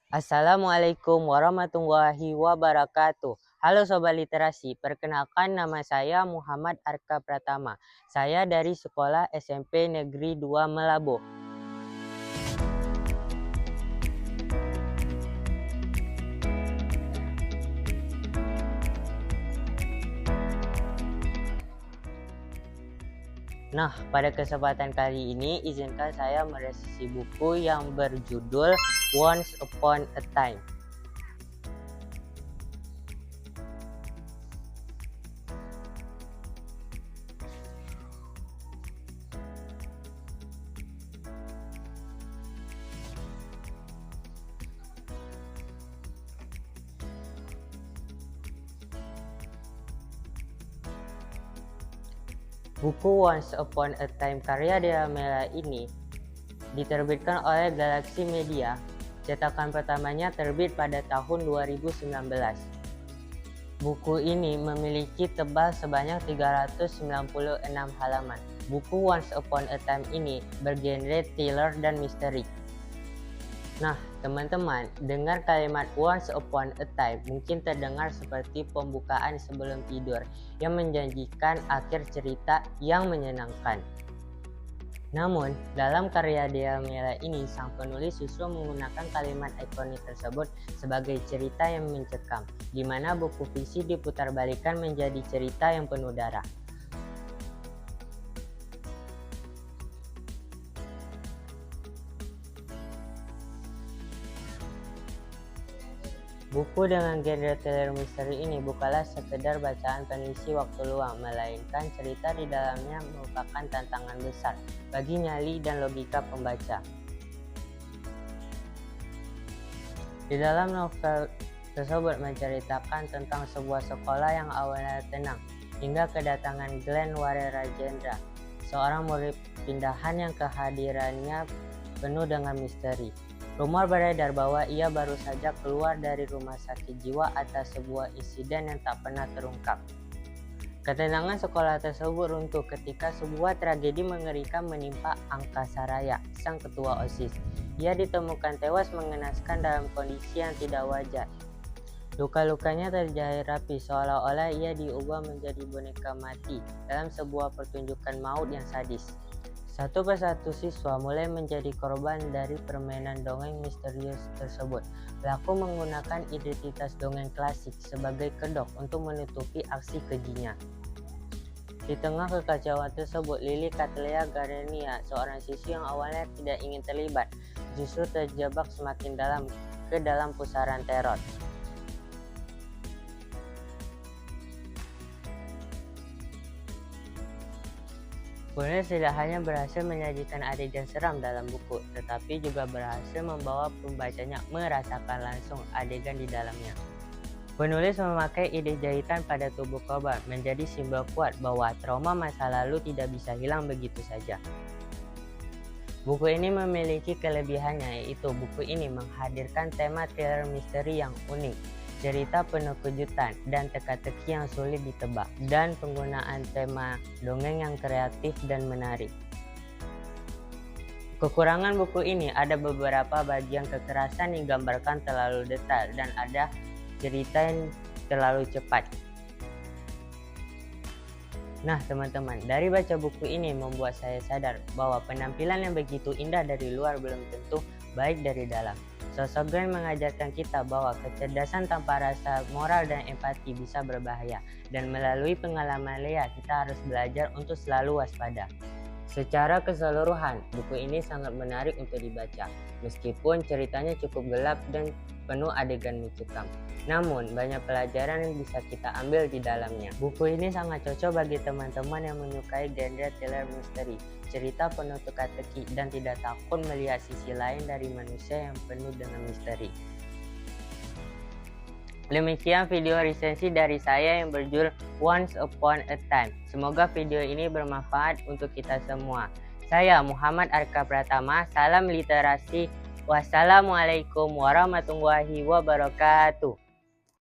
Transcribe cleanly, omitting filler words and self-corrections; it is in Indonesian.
Assalamualaikum warahmatullahi wabarakatuh. Halo Sobat Literasi, perkenalkan nama saya Muhammad Arka Pratama. Saya dari Sekolah SMP Negeri 2 Melabo. Nah, pada kesempatan kali ini izinkan saya meresensi buku yang berjudul Once Upon a Time. Buku Once Upon a Time karya Dea Mela ini diterbitkan oleh Galaxy Media. Cetakan pertamanya terbit pada tahun 2019. Buku ini memiliki tebal sebanyak 396 halaman. Buku Once Upon a Time ini bergenre thriller dan misteri. Nah, teman-teman, dengar kalimat Once Upon a Time mungkin terdengar seperti pembukaan sebelum tidur yang menjanjikan akhir cerita yang menyenangkan. Namun, dalam karya Dea Mela ini, sang penulis justru menggunakan kalimat ikonik tersebut sebagai cerita yang mencekam, di mana buku fiksi diputarbalikkan menjadi cerita yang penuh darah. Buku dengan genre thriller misteri ini bukanlah sekedar bacaan pengisi waktu luang, melainkan cerita di dalamnya merupakan tantangan besar bagi nyali dan logika pembaca. Di dalam novel tersebut menceritakan tentang sebuah sekolah yang awalnya tenang, hingga kedatangan Glenn Warerajendra, seorang murid pindahan yang kehadirannya penuh dengan misteri. Rumor beredar bahwa ia baru saja keluar dari rumah sakit jiwa atas sebuah insiden yang tak pernah terungkap. Ketenangan sekolah tersebut runtuh ketika sebuah tragedi mengerikan menimpa Angkasaraya, sang ketua OSIS. Ia ditemukan tewas mengenaskan dalam kondisi yang tidak wajar. Luka-lukanya terjahit rapi, seolah-olah ia diubah menjadi boneka mati dalam sebuah pertunjukan maut yang sadis. Satu persatu siswa mulai menjadi korban dari permainan dongeng misterius tersebut. Pelaku menggunakan identitas dongeng klasik sebagai kedok untuk menutupi aksi kejinya. Di tengah kekacauan tersebut, Lily Cattleya Gardenia, seorang siswi yang awalnya tidak ingin terlibat, justru terjebak semakin dalam ke dalam pusaran teror. Penulis tidak hanya berhasil menyajikan adegan seram dalam buku, tetapi juga berhasil membawa pembacanya merasakan langsung adegan di dalamnya. Penulis memakai ide jahitan pada tubuh korban menjadi simbol kuat bahwa trauma masa lalu tidak bisa hilang begitu saja. Buku ini memiliki kelebihannya, yaitu buku ini menghadirkan tema thriller misteri yang unik, cerita penuh kejutan dan teka-teki yang sulit ditebak, dan penggunaan tema dongeng yang kreatif dan menarik. Kekurangan buku ini ada beberapa bagian kekerasan digambarkan terlalu detail dan ada cerita yang terlalu cepat. Nah teman-teman, dari baca buku ini membuat saya sadar bahwa penampilan yang begitu indah dari luar belum tentu baik dari dalam. Sosok Glenn mengajarkan kita bahwa kecerdasan tanpa rasa moral dan empati bisa berbahaya, dan melalui pengalaman Lea kita harus belajar untuk selalu waspada. Secara keseluruhan, buku ini sangat menarik untuk dibaca, meskipun ceritanya cukup gelap dan penuh adegan mencekam. Namun, banyak pelajaran yang bisa kita ambil di dalamnya. Buku ini sangat cocok bagi teman-teman yang menyukai genre thriller misteri, cerita penuh teka-teki, dan tidak takut melihat sisi lain dari manusia yang penuh dengan misteri. Demikian video resensi dari saya yang berjudul Once Upon a Time. Semoga video ini bermanfaat untuk kita semua. Saya Muhammad Arka Pratama, salam literasi. Wassalamualaikum warahmatullahi wabarakatuh.